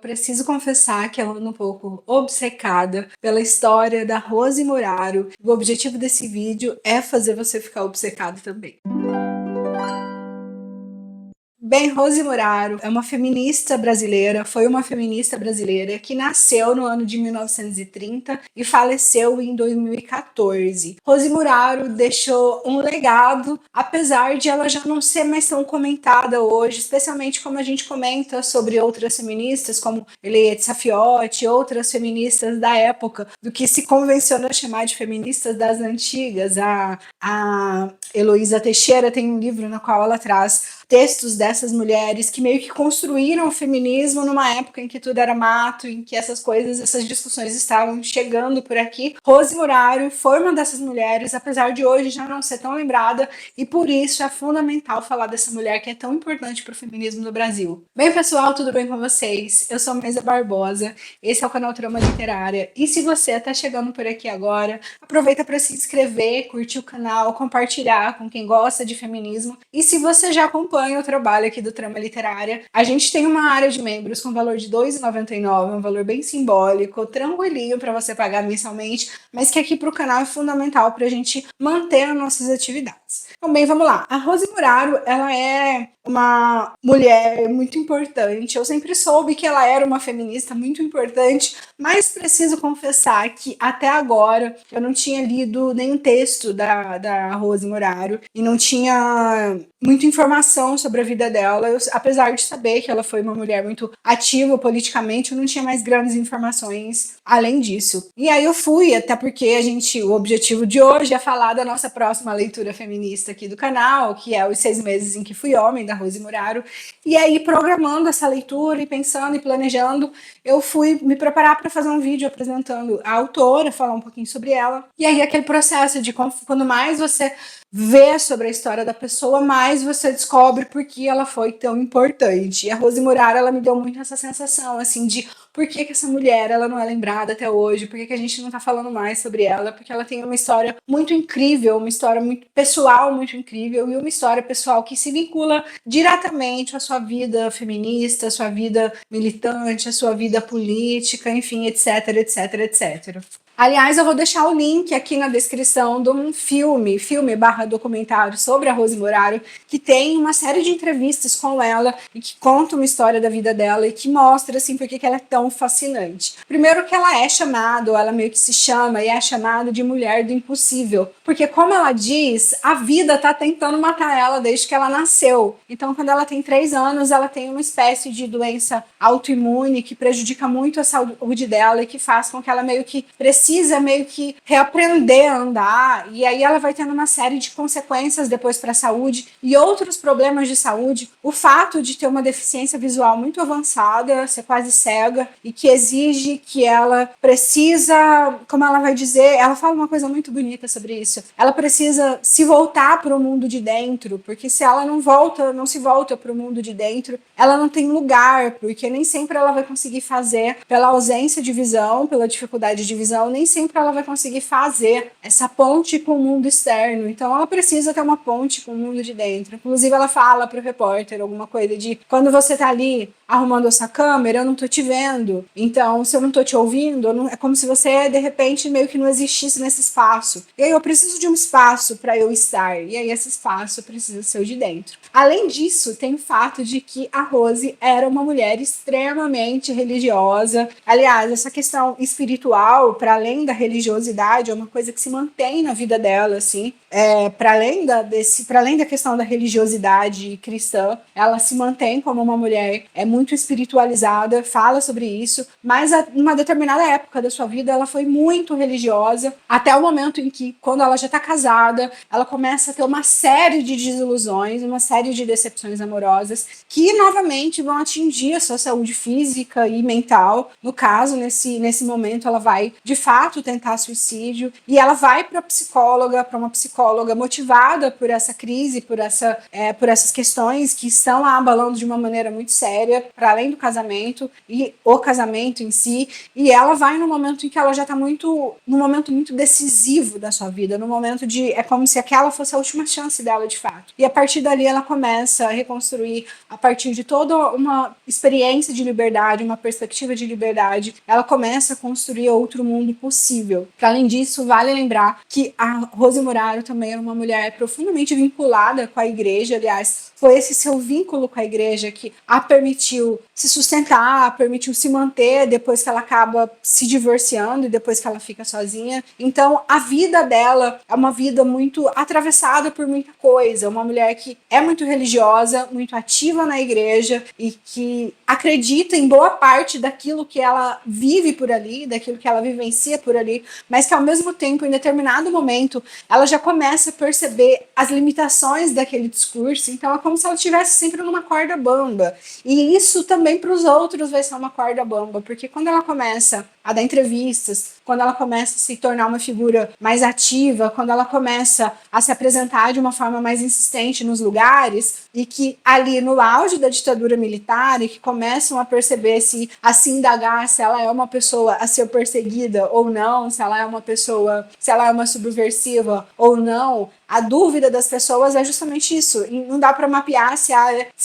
preciso confessar que eu ando um pouco obcecada pela história da Rose Muraro. O objetivo desse vídeo é fazer você ficar obcecado também. Bem, Rose Muraro é uma feminista brasileira, foi uma feminista brasileira que nasceu no ano de 1930 e faleceu em 2014. Rose Muraro deixou um legado, apesar de ela já não ser mais tão comentada hoje, especialmente como a gente comenta sobre outras feministas, como Eliette Safiotti, outras feministas da época, do que se convenciona chamar de feministas das antigas. A Heloísa Teixeira tem um livro no qual ela traz textos dessas mulheres que meio que construíram o feminismo numa época em que tudo era mato, em que essas coisas, essas discussões estavam chegando por aqui. Rose Muraro foi uma dessas mulheres, apesar de hoje já não ser tão lembrada, e por isso é fundamental falar dessa mulher que é tão importante para o feminismo no Brasil. Bem, pessoal, tudo bem com vocês? Eu sou Maísa Barbosa, esse é o canal Trama Literária, e se você está chegando por aqui agora, aproveita para se inscrever, curtir o canal, compartilhar com quem gosta de feminismo, e se você já acompanha o trabalho aqui do Trama Literária, a gente tem uma área de membros com valor de R$ 2,99, um valor bem simbólico, tranquilinho para você pagar mensalmente, mas que aqui para o canal é fundamental para a gente manter as nossas atividades. Então, bem, vamos lá. A Rose Muraro, ela é uma mulher muito importante. Eu sempre soube que ela era uma feminista muito importante, mas preciso confessar que até agora eu não tinha lido nenhum texto da Rose Muraro e não tinha muita informação sobre a vida dela. Apesar de saber que ela foi uma mulher muito ativa politicamente, eu não tinha mais grandes informações além disso. E aí eu fui, até porque o objetivo de hoje é falar da nossa próxima leitura feminista aqui do canal, que é Os 6 Meses em que Fui Homem, da Rose Muraro. E aí, programando essa leitura e pensando e planejando, eu fui me preparar para fazer um vídeo apresentando a autora, falar um pouquinho sobre ela. E aí, aquele processo de quando mais você vê sobre a história da pessoa, mais você descobre por que ela foi tão importante. E a Rose Muraro, ela me deu muito essa sensação, assim, de por que essa mulher, ela não é lembrada até hoje, por que a gente não tá falando mais sobre ela, porque ela tem uma história muito incrível, uma história muito pessoal, muito incrível, e uma história pessoal que se vincula diretamente à sua vida feminista, à sua vida militante, à sua vida política, enfim, etc, etc, etc. Aliás, eu vou deixar o link aqui na descrição de um filme/documentário sobre a Rose Muraro, que tem uma série de entrevistas com ela e que conta uma história da vida dela e que mostra, assim, por que ela é tão fascinante. Primeiro que ela é chamada, ou ela meio que se chama e é chamada de mulher do impossível, porque como ela diz, a vida tá tentando matar ela desde que ela nasceu. Então, quando ela tem 3 anos, ela tem uma espécie de doença autoimune que prejudica muito a saúde dela e que faz com que ela meio que precisa reaprender a andar, e aí ela vai tendo uma série de consequências depois para a saúde e outros problemas de saúde. O fato de ter uma deficiência visual muito avançada, ser quase cega, e que exige que ela precisa, como ela vai dizer, ela fala uma coisa muito bonita sobre isso, ela precisa se voltar para o mundo de dentro, porque se ela não se volta para o mundo de dentro, ela não tem lugar, porque nem sempre ela vai conseguir fazer, pela ausência de visão, pela dificuldade de visão, nem sempre ela vai conseguir fazer essa ponte com o mundo externo. Então ela precisa ter uma ponte com o mundo de dentro. Inclusive ela fala pro repórter alguma coisa de: quando você tá ali arrumando essa câmera, eu não tô te vendo. Então, se eu não tô te ouvindo, é como se você, de repente, meio que não existisse nesse espaço. E aí eu preciso de um espaço para eu estar. E aí esse espaço precisa ser o de dentro. Além disso, tem o fato de que a Rose era uma mulher extremamente religiosa. Aliás, essa questão espiritual, para além da religiosidade, é uma coisa que se mantém na vida dela, assim. Para além da questão da religiosidade cristã, ela se mantém como uma mulher muito espiritualizada, fala sobre isso, mas em uma determinada época da sua vida ela foi muito religiosa, até o momento em que, quando ela já está casada, ela começa a ter uma série de desilusões, uma série de decepções amorosas, que novamente vão atingir a sua saúde física e mental. No caso, nesse momento, ela vai de fato tentar suicídio, e ela vai para uma psicóloga psicóloga motivada por essa crise, por essas questões que estão a abalando de uma maneira muito séria, para além do casamento e o casamento em si, e ela vai no momento em que ela já está num momento muito decisivo da sua vida, no momento é como se aquela fosse a última chance dela de fato. E a partir dali ela começa a reconstruir, a partir de toda uma experiência de liberdade, uma perspectiva de liberdade, ela começa a construir outro mundo possível. Para além disso, vale lembrar que a Rose Muraro também era uma mulher profundamente vinculada com a igreja, aliás, foi esse seu vínculo com a igreja que a permitiu se sustentar, permitiu se manter depois que ela acaba se divorciando e depois que ela fica sozinha. Então, a vida dela é uma vida muito atravessada por muita coisa, uma mulher que é muito religiosa, muito ativa na igreja e que acredita em boa parte daquilo que ela vive por ali, daquilo que ela vivencia por ali, mas que ao mesmo tempo, em determinado momento, ela já começa a perceber as limitações daquele discurso, então é como se ela estivesse sempre numa corda bamba. E isso também para os outros vai ser uma corda bamba, porque quando ela começa a dar entrevistas, quando ela começa a se tornar uma figura mais ativa, quando ela começa a se apresentar de uma forma mais insistente nos lugares, e que ali no auge da ditadura militar, e que começam a perceber a se indagar se ela é uma pessoa a ser perseguida ou não, se ela é uma subversiva ou não, a dúvida das pessoas é justamente isso. E não dá para mapear se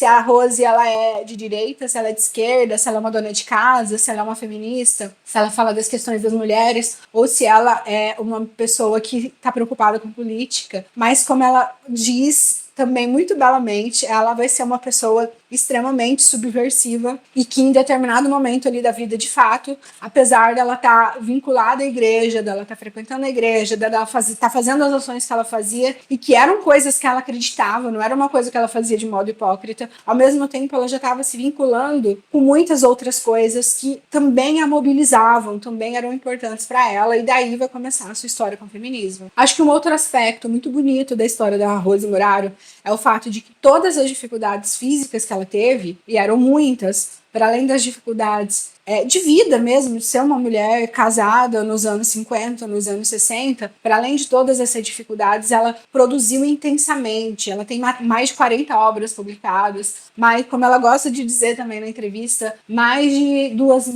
a Rose ela é de direita, se ela é de esquerda, se ela é uma dona de casa, se ela é uma feminista, se ela fala das questões das mulheres, ou se ela é uma pessoa que está preocupada com política. Mas como ela diz também muito belamente, ela vai ser uma pessoa extremamente subversiva e que em determinado momento ali da vida, de fato, apesar dela estar vinculada à igreja, dela estar frequentando a igreja, dela estar fazendo as ações que ela fazia e que eram coisas que ela acreditava, não era uma coisa que ela fazia de modo hipócrita, ao mesmo tempo ela já estava se vinculando com muitas outras coisas que também a mobilizavam, também eram importantes para ela, e daí vai começar a sua história com o feminismo. Acho que um outro aspecto muito bonito da história da Rose Muraro é o fato de que todas as dificuldades físicas que ela teve, e eram muitas, para além das dificuldades de vida mesmo, de ser uma mulher casada nos anos 50, nos anos 60, para além de todas essas dificuldades, ela produziu intensamente, ela tem mais de 40 obras publicadas, mas, como ela gosta de dizer também na entrevista, mais de 2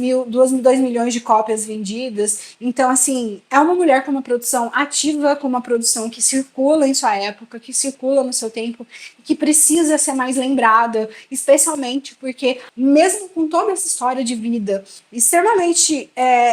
milhões de cópias vendidas. Então, assim, é uma mulher com uma produção ativa, com uma produção que circula em sua época, que circula no seu tempo, que precisa ser mais lembrada, especialmente porque, mesmo com toda essa história de vida extremamente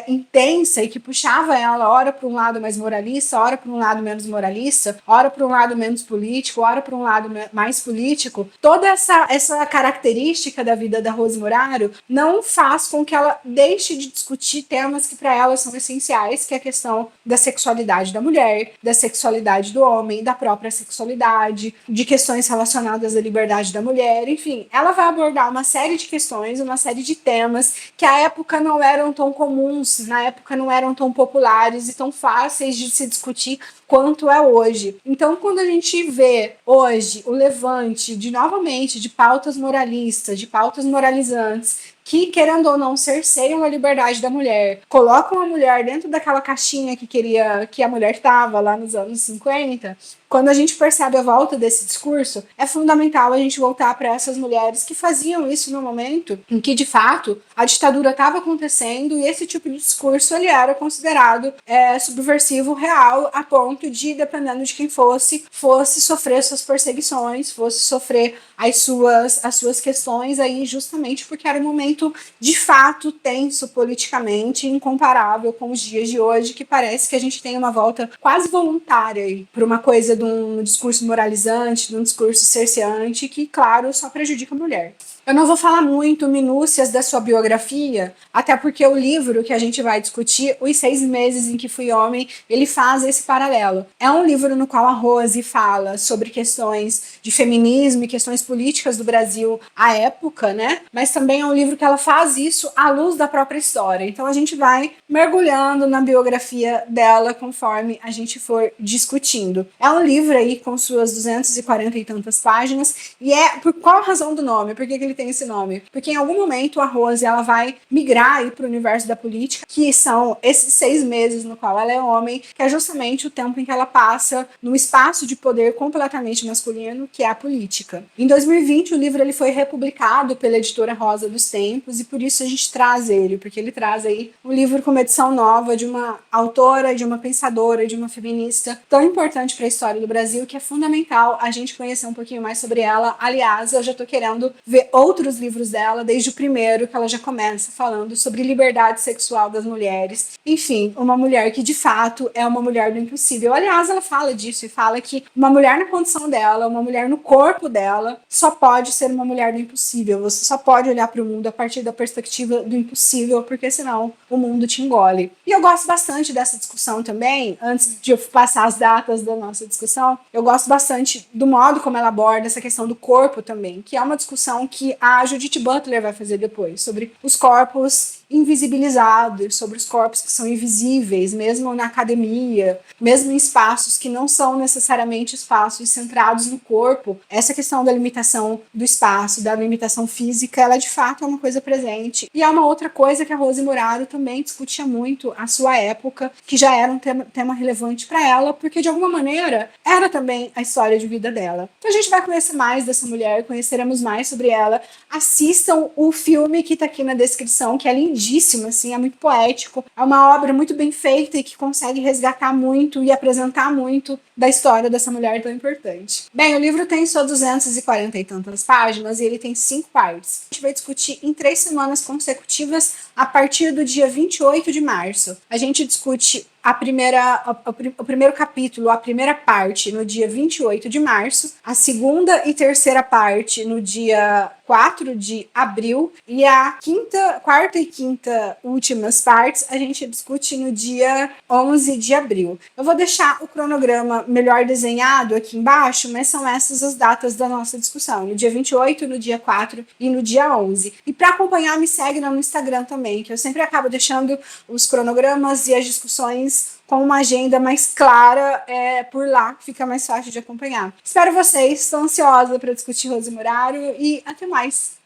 intensa e que puxava ela ora para um lado mais moralista, ora para um lado menos moralista, ora para um lado menos político, ora para um lado mais político, toda essa característica da vida da Rose Muraro não faz com que ela deixe de discutir temas que para ela são essenciais, que é a questão da sexualidade da mulher, da sexualidade do homem, da própria sexualidade, de questões relacionadas à liberdade da mulher, enfim, ela vai abordar uma série de questões, uma série de temas que à época não eram tão comuns, na época não eram tão populares e tão fáceis de se discutir quanto é hoje. Então, quando a gente vê hoje o levante novamente de pautas moralistas, de pautas moralizantes, que, querendo ou não, cerceiam a liberdade da mulher, colocam a mulher dentro daquela caixinha que queria que a mulher estava lá nos anos 50, quando a gente percebe a volta desse discurso, é fundamental a gente voltar para essas mulheres que faziam isso no momento em que, de fato, a ditadura estava acontecendo e esse tipo de discurso ele era considerado subversivo real, a ponto de, dependendo de quem fosse sofrer suas perseguições, fosse sofrer as suas questões aí, justamente porque era um momento de fato tenso politicamente, incomparável com os dias de hoje, que parece que a gente tem uma volta quase voluntária para uma coisa de um discurso moralizante, de um discurso cerceante, que, claro, só prejudica a mulher. Eu não vou falar muito minúcias da sua biografia, até porque o livro que a gente vai discutir, Os 6 Meses em que Fui Homem, ele faz esse paralelo. É um livro no qual a Rose fala sobre questões de feminismo e questões políticas do Brasil à época, né? Mas também é um livro que ela faz isso à luz da própria história. Então a gente vai mergulhando na biografia dela conforme a gente for discutindo. É um livro aí com suas 240 e tantas páginas, e por qual razão do nome? Por que ele tem esse nome? Porque em algum momento a Rose ela vai migrar para o universo da política, que são esses 6 meses no qual ela é homem, que é justamente o tempo em que ela passa no espaço de poder completamente masculino, que é a política. Em 2020, o livro ele foi republicado pela editora Rosa dos Tempos, e por isso a gente traz ele, porque ele traz aí um livro com uma edição nova de uma autora, de uma pensadora, de uma feminista tão importante para a história do Brasil, que é fundamental a gente conhecer um pouquinho mais sobre ela. Aliás, eu já estou querendo ver outros livros dela, desde o primeiro, que ela já começa falando sobre liberdade sexual das mulheres. Enfim, uma mulher que de fato é uma mulher do impossível. Aliás, ela fala disso e fala que uma mulher na condição dela, uma mulher no corpo dela, só pode ser uma mulher do impossível. Você só pode olhar para o mundo a partir da perspectiva do impossível, porque senão o mundo te engole. E eu gosto bastante dessa discussão também, antes de eu passar as datas da nossa discussão, eu gosto bastante do modo como ela aborda essa questão do corpo também, que é uma discussão que a Judith Butler vai fazer depois, sobre os corpos invisibilizados, sobre os corpos que são invisíveis, mesmo na academia, mesmo em espaços que não são necessariamente espaços centrados no corpo. Essa questão da limitação do espaço, da limitação física, ela de fato é uma coisa presente. E é uma outra coisa que a Rose Muraro também discutia muito à sua época, que já era um tema relevante para ela, porque de alguma maneira era também a história de vida dela. Então a gente vai conhecer mais dessa mulher, conheceremos mais sobre ela. Assistam o filme que está aqui na descrição, que é lindíssimo, assim, é muito poético. É uma obra muito bem feita e que consegue resgatar muito e apresentar muito da história dessa mulher tão importante. Bem, o livro tem só 240 e tantas páginas e ele tem 5 partes. A gente vai discutir em 3 semanas consecutivas a partir do dia 28 de março. A gente discute o primeiro capítulo, a primeira parte, no dia 28 de março, a segunda e terceira parte no dia 4 de abril, e a quarta e quinta últimas partes a gente discute no dia 11 de abril. Eu vou deixar o cronograma melhor desenhado aqui embaixo, mas são essas as datas da nossa discussão, no dia 28, no dia 4 e no dia 11. E para acompanhar, me segue no Instagram também, que eu sempre acabo deixando os cronogramas e as discussões com uma agenda mais clara por lá, que fica mais fácil de acompanhar. Espero vocês, estou ansiosa para discutir Rose Muraro e até mais!